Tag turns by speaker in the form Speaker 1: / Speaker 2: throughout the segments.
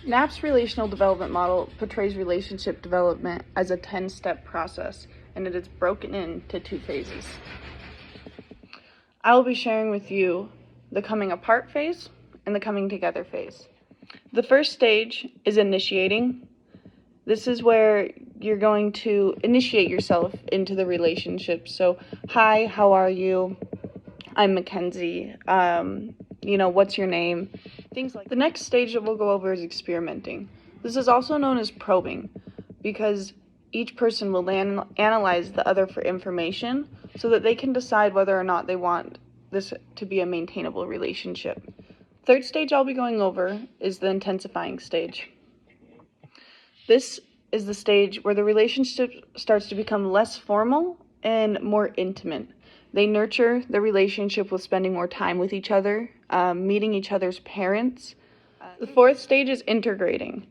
Speaker 1: Knapps' relational development model portrays relationship development as a 10-step process, and it is broken into 2 phases. I will be sharing with you the coming apart phase and the coming together phase. The first stage is initiating. This is where you're going to initiate yourself into the relationship. So, hi, how are you? I'm Mackenzie. What's your name? Things like that. The next stage that we'll go over is experimenting. This is also known as probing because each person will analyze the other for information so that they can decide whether or not they want this to be a maintainable relationship. Third stage I'll be going over is the intensifying stage. This is the stage where the relationship starts to become less formal and more intimate. They nurture the relationship with spending more time with each other, meeting each other's parents. The fourth stage is integrating.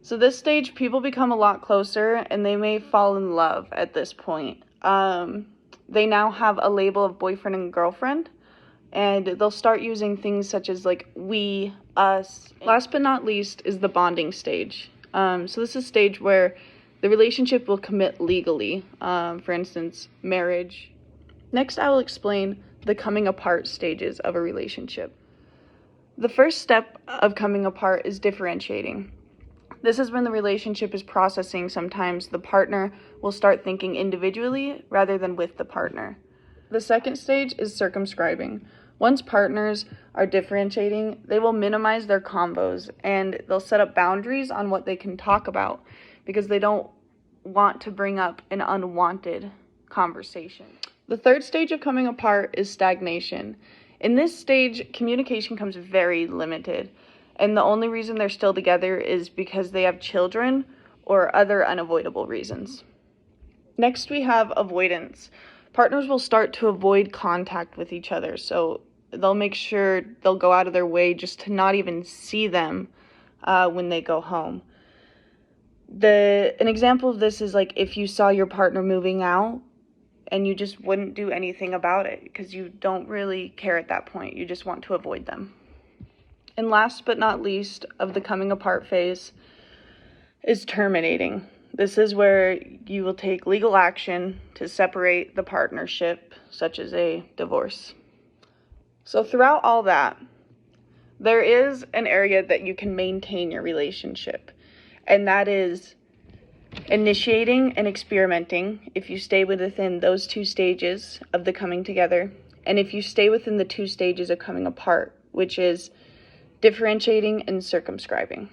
Speaker 1: So this stage, people become a lot closer and they may fall in love at this point. They now have a label of boyfriend and girlfriend, and they'll start using things such as like we, us. Last but not least is the bonding stage. So this is a stage where the relationship will commit legally, for instance, marriage. Next, I will explain the coming apart stages of a relationship. The first step of coming apart is differentiating. This is when the relationship is processing. Sometimes the partner will start thinking individually rather than with the partner. The second stage is circumscribing. Once partners are differentiating, they will minimize their combos and they'll set up boundaries on what they can talk about because they don't want to bring up an unwanted conversation. The third stage of coming apart is stagnation. In this stage, communication comes very limited, and the only reason they're still together is because they have children or other unavoidable reasons. Next, we have avoidance. Partners will start to avoid contact with each other, so they'll make sure they'll go out of their way just to not even see them when they go home. An example of this is like if you saw your partner moving out and you just wouldn't do anything about it because you don't really care at that point. You just want to avoid them. And last but not least of the coming apart phase is terminating. This is where you will take legal action to separate the partnership, such as a divorce. So throughout all that, there is an area that you can maintain your relationship, and that is initiating and experimenting if you stay within those 2 stages of the coming together, and if you stay within the 2 stages of coming apart, which is differentiating and circumscribing.